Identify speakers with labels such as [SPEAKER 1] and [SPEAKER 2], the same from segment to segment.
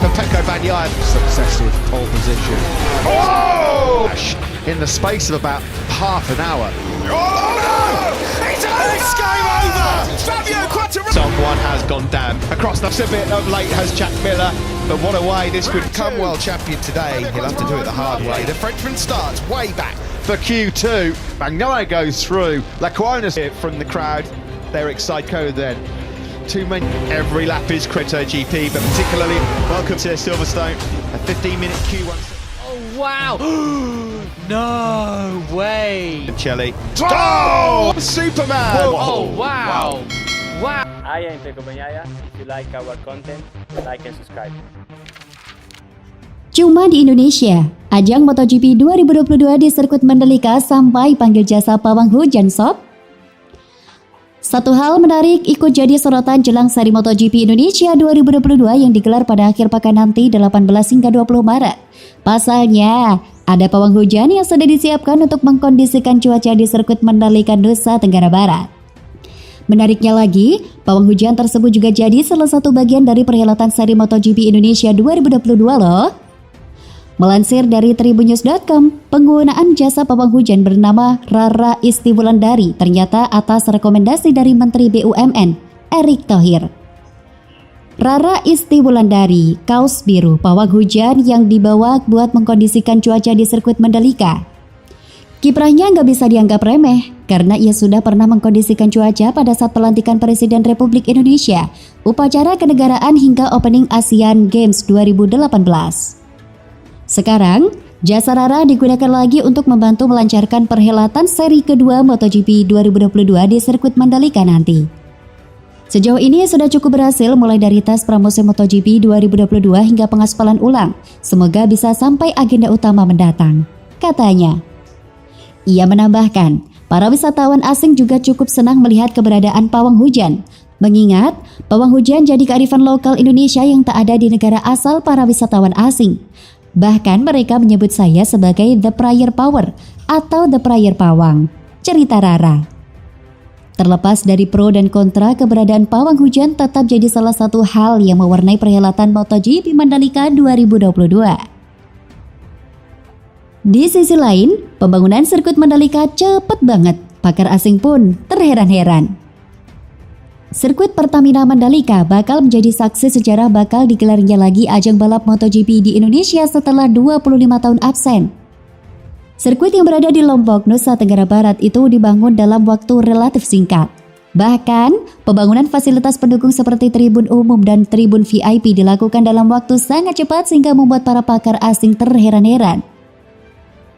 [SPEAKER 1] for Pecco Bagnaia. Successive pole position. Oh! In the space of about half an hour.
[SPEAKER 2] Oh no! It's game over! Fabio Quartararo!
[SPEAKER 1] Someone has gone down. Across the bit of late has Jack Miller. But what a way this could come. World champion today. He'll have to do it the hard way. The Frenchman starts way back for Q2. Bagnaia goes through. Lecuona's here from the crowd. They're excited then. Too many. Every lap is Crypto GP, but particularly welcome to Silverstone. A 15-minute Q1.
[SPEAKER 3] Oh wow! No way!
[SPEAKER 1] Celli. Oh! Superman!
[SPEAKER 3] Oh wow! Wow!
[SPEAKER 4] I am Pecco Bagnaia. If you like our content, like and subscribe.
[SPEAKER 5] Cuma di Indonesia, ajang MotoGP 2022 di sirkuit Mandalika sampai panggil jasa pawang hujan sob. Satu hal menarik ikut jadi sorotan jelang seri MotoGP Indonesia 2022 yang digelar pada akhir pekan nanti 18 hingga 20 Maret. Pasalnya, ada pawang hujan yang sudah disiapkan untuk mengkondisikan cuaca di sirkuit Mandalika, Nusa Tenggara Barat. Menariknya lagi, pawang hujan tersebut juga jadi salah satu bagian dari perhelatan seri MotoGP Indonesia 2022 loh. Melansir dari tribunnews.com, penggunaan jasa pawang hujan bernama Rara Isti Wulandari ternyata atas rekomendasi dari Menteri BUMN, Erick Thohir. Rara Isti Wulandari, kaos biru pawang hujan yang dibawa buat mengkondisikan cuaca di sirkuit Mandalika. Kiprahnya nggak bisa dianggap remeh, karena ia sudah pernah mengkondisikan cuaca pada saat pelantikan Presiden Republik Indonesia, upacara kenegaraan hingga opening Asian Games 2018. Sekarang, jasa Rara digunakan lagi untuk membantu melancarkan perhelatan seri kedua MotoGP 2022 di sirkuit Mandalika nanti. Sejauh ini sudah cukup berhasil mulai dari tes pramusim MotoGP 2022 hingga pengaspalan ulang. Semoga bisa sampai agenda utama mendatang, katanya. Ia menambahkan, para wisatawan asing juga cukup senang melihat keberadaan pawang hujan. Mengingat, pawang hujan jadi kearifan lokal Indonesia yang tak ada di negara asal para wisatawan asing. Bahkan mereka menyebut saya sebagai The Prayer Power atau The Prayer Pawang, cerita Rara. Terlepas dari pro dan kontra, keberadaan pawang hujan tetap jadi salah satu hal yang mewarnai perhelatan MotoGP Mandalika 2022. Di sisi lain, pembangunan sirkuit Mandalika cepet banget, pakar asing pun terheran-heran. Sirkuit Pertamina Mandalika bakal menjadi saksi sejarah bakal digelarnya lagi ajang balap MotoGP di Indonesia setelah 25 tahun absen. Sirkuit yang berada di Lombok, Nusa Tenggara Barat itu dibangun dalam waktu relatif singkat. Bahkan, pembangunan fasilitas pendukung seperti tribun umum dan tribun VIP dilakukan dalam waktu sangat cepat sehingga membuat para pakar asing terheran-heran.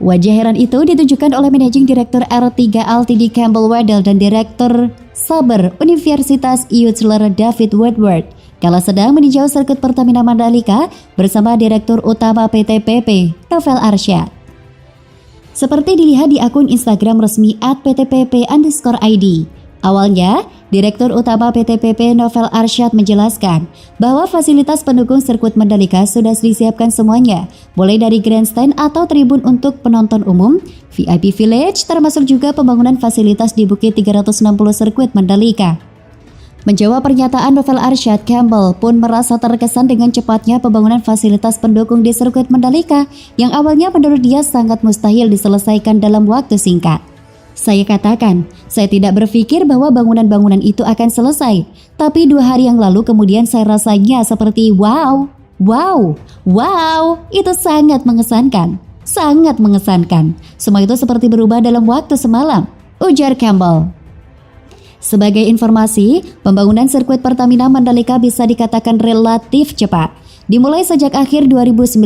[SPEAKER 5] Wajah heran itu ditunjukkan oleh Managing Director R3 Ltd Campbell Weddell dan Direktur Saber Universitas Eutler David Woodward kala sedang meninjau sirkuit Pertamina Mandalika bersama Direktur Utama PT PP Novel Arsyad. Seperti dilihat di akun Instagram resmi @ptpp_id. Awalnya, Direktur Utama PT PP Novel Arsyad menjelaskan bahwa fasilitas pendukung sirkuit Mandalika sudah disiapkan semuanya, mulai dari grandstand atau tribun untuk penonton umum, VIP Village, termasuk juga pembangunan fasilitas di Bukit 360 sirkuit Mandalika. Menjawab pernyataan Novel Arsyad, Campbell pun merasa terkesan dengan cepatnya pembangunan fasilitas pendukung di sirkuit Mandalika yang awalnya menurut dia sangat mustahil diselesaikan dalam waktu singkat. Saya katakan, saya tidak berpikir bahwa bangunan-bangunan itu akan selesai. Tapi 2 hari yang lalu kemudian saya rasanya seperti wow, itu sangat mengesankan. Sangat mengesankan. Semua itu seperti berubah dalam waktu semalam, ujar Campbell. Sebagai informasi, pembangunan sirkuit Pertamina Mandalika bisa dikatakan relatif cepat. Dimulai sejak akhir 2019,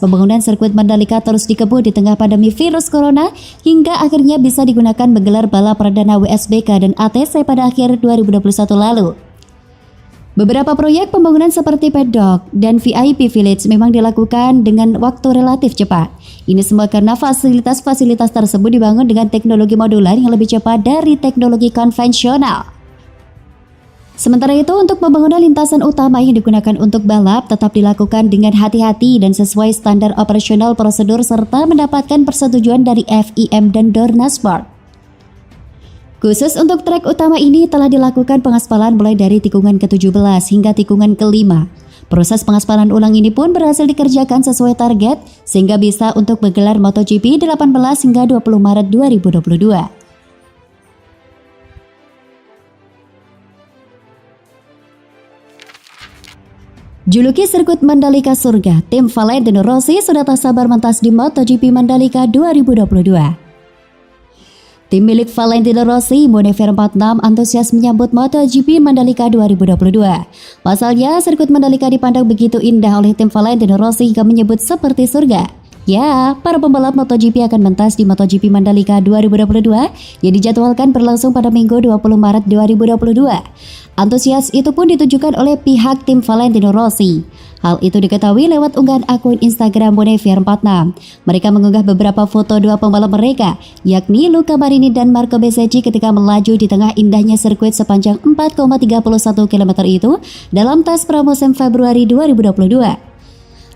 [SPEAKER 5] pembangunan sirkuit Mandalika terus dikebut di tengah pandemi virus corona hingga akhirnya bisa digunakan menggelar balap perdana WSBK dan ATC pada akhir 2021 lalu. Beberapa proyek pembangunan seperti pedok dan VIP Village memang dilakukan dengan waktu relatif cepat. Ini semua karena fasilitas-fasilitas tersebut dibangun dengan teknologi modular yang lebih cepat dari teknologi konvensional. Sementara itu, untuk pembangunan lintasan utama yang digunakan untuk balap tetap dilakukan dengan hati-hati dan sesuai standar operasional prosedur serta mendapatkan persetujuan dari FIM dan Dorna Sport. Khusus untuk trek utama ini telah dilakukan pengaspalan mulai dari tikungan ke-17 hingga tikungan ke-5. Proses pengaspalan ulang ini pun berhasil dikerjakan sesuai target sehingga bisa untuk menggelar MotoGP 18 hingga 20 Maret 2022. Juluki sirkuit Mandalika surga, tim Valentino Rossi sudah tak sabar mentas di MotoGP Mandalika 2022. Tim milik Valentino Rossi, Monever 46, antusias menyambut MotoGP Mandalika 2022. Pasalnya, sirkuit Mandalika dipandang begitu indah oleh tim Valentino Rossi hingga menyebut seperti surga. Ya, para pembalap MotoGP akan mentas di MotoGP Mandalika 2022 yang dijadwalkan berlangsung pada Minggu 20 Maret 2022. Antusias itu pun ditujukan oleh pihak tim Valentino Rossi. Hal itu diketahui lewat unggahan akun Instagram Monever 46. Mereka mengunggah beberapa foto dua pembalap mereka, yakni Luca Marini dan Marco Bezzecchi ketika melaju di tengah indahnya sirkuit sepanjang 4,31 km itu dalam tes pramusim Februari 2022.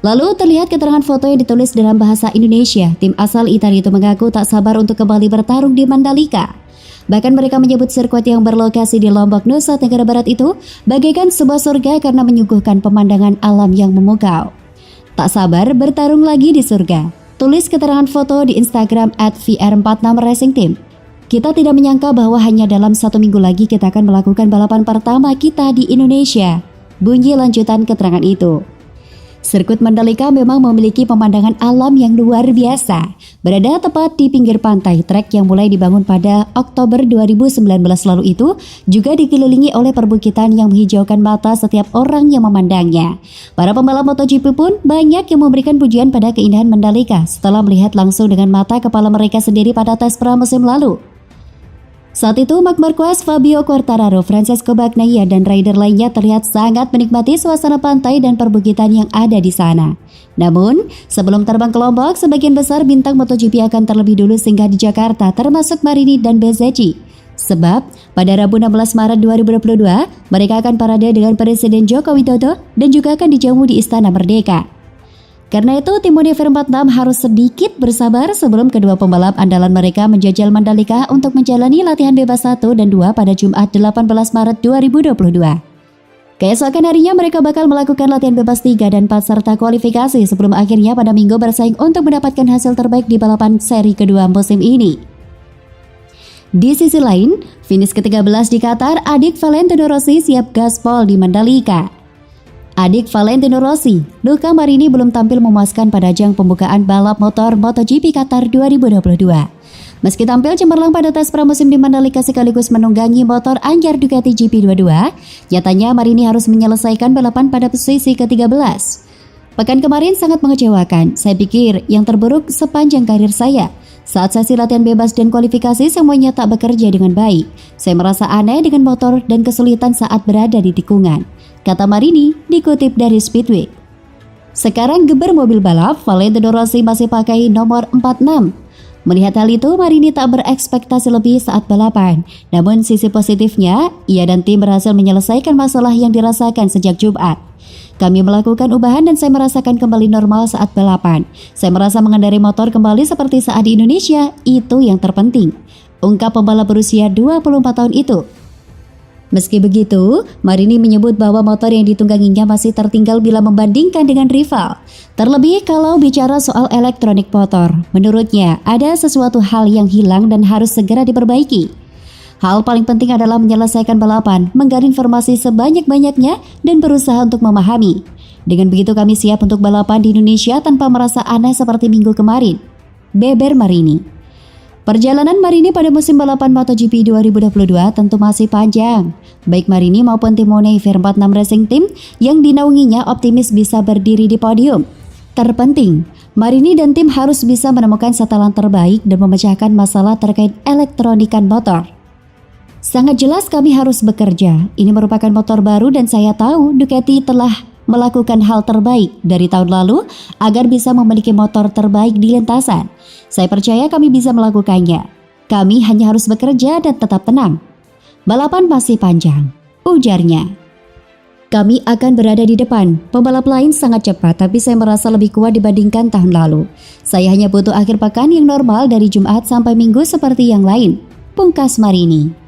[SPEAKER 5] Lalu terlihat keterangan foto yang ditulis dalam bahasa Indonesia. Tim asal Italia itu mengaku tak sabar untuk kembali bertarung di Mandalika. Bahkan mereka menyebut sirkuit yang berlokasi di Lombok, Nusa Tenggara Barat itu bagaikan sebuah surga karena menyuguhkan pemandangan alam yang memukau. Tak sabar bertarung lagi di surga. Tulis keterangan foto di Instagram @VR46racingteam. Kita tidak menyangka bahwa hanya dalam 1 minggu lagi kita akan melakukan balapan pertama kita di Indonesia. Bunyi lanjutan keterangan itu. Sirkuit Mandalika memang memiliki pemandangan alam yang luar biasa. Berada tepat di pinggir pantai, trek yang mulai dibangun pada Oktober 2019 lalu itu juga dikelilingi oleh perbukitan yang menghijaukan mata setiap orang yang memandangnya. Para pembalap MotoGP pun banyak yang memberikan pujian pada keindahan Mandalika setelah melihat langsung dengan mata kepala mereka sendiri pada tes pramusim lalu. Saat itu, Marc Marquez, Fabio Quartararo, Francesco Bagnaia, dan rider lainnya terlihat sangat menikmati suasana pantai dan perbukitan yang ada di sana. Namun, sebelum terbang ke Lombok, sebagian besar bintang MotoGP akan terlebih dulu singgah di Jakarta, termasuk Marini dan Bezzecchi. Sebab, pada Rabu 16 Maret 2022, mereka akan parade dengan Presiden Joko Widodo dan juga akan dijamu di Istana Merdeka. Karena itu, tim Monever 46 harus sedikit bersabar sebelum kedua pembalap andalan mereka menjajal Mandalika untuk menjalani latihan bebas 1 dan 2 pada Jumat 18 Maret 2022. Keesokan harinya mereka bakal melakukan latihan bebas 3 dan 4 serta kualifikasi sebelum akhirnya pada Minggu bersaing untuk mendapatkan hasil terbaik di balapan seri kedua musim ini. Di sisi lain, finish ke-13 di Qatar, adik Valentino Rossi siap gaspol di Mandalika. Adik Valentino Rossi, Luca Marini belum tampil memuaskan pada ajang pembukaan balap motor MotoGP Qatar 2022. Meski tampil cemerlang pada tes pramusim di Mandalika sekaligus menunggangi motor anyar Ducati GP22, nyatanya Marini harus menyelesaikan balapan pada posisi ke-13. Pekan kemarin sangat mengecewakan, saya pikir yang terburuk sepanjang karir saya. Saat sesi latihan bebas dan kualifikasi semuanya tak bekerja dengan baik. Saya merasa aneh dengan motor dan kesulitan saat berada di tikungan, kata Marini dikutip dari Speedweek. Sekarang geber mobil balap, Valentino Rossi masih pakai nomor 46. Melihat hal itu, Marini tak berekspektasi lebih saat balapan. Namun sisi positifnya, ia dan tim berhasil menyelesaikan masalah yang dirasakan sejak Jumat. Kami melakukan ubahan dan saya merasakan kembali normal saat balapan. Saya merasa mengendarai motor kembali seperti saat di Indonesia, itu yang terpenting, ungkap pembalap berusia 24 tahun itu. Meski begitu, Marini menyebut bahwa motor yang ditungganginya masih tertinggal bila membandingkan dengan rival. Terlebih kalau bicara soal elektronik motor, menurutnya ada sesuatu hal yang hilang dan harus segera diperbaiki. Hal paling penting adalah menyelesaikan balapan, menggali informasi sebanyak-banyaknya, dan berusaha untuk memahami. Dengan begitu kami siap untuk balapan di Indonesia tanpa merasa aneh seperti minggu kemarin, beber Marini. Perjalanan Marini pada musim balapan MotoGP 2022 tentu masih panjang. Baik Marini maupun tim Monever 46 Racing Team yang dinaunginya optimis bisa berdiri di podium. Terpenting, Marini dan tim harus bisa menemukan setelan terbaik dan memecahkan masalah terkait elektronikan motor. Sangat jelas kami harus bekerja. Ini merupakan motor baru dan saya tahu Ducati telah melakukan hal terbaik dari tahun lalu agar bisa memiliki motor terbaik di lintasan. Saya percaya kami bisa melakukannya. Kami hanya harus bekerja dan tetap tenang. Balapan masih panjang, ujarnya. Kami akan berada di depan. Pembalap lain sangat cepat, tapi saya merasa lebih kuat dibandingkan tahun lalu. Saya hanya butuh akhir pekan yang normal dari Jumat sampai Minggu seperti yang lain, pungkas Marini.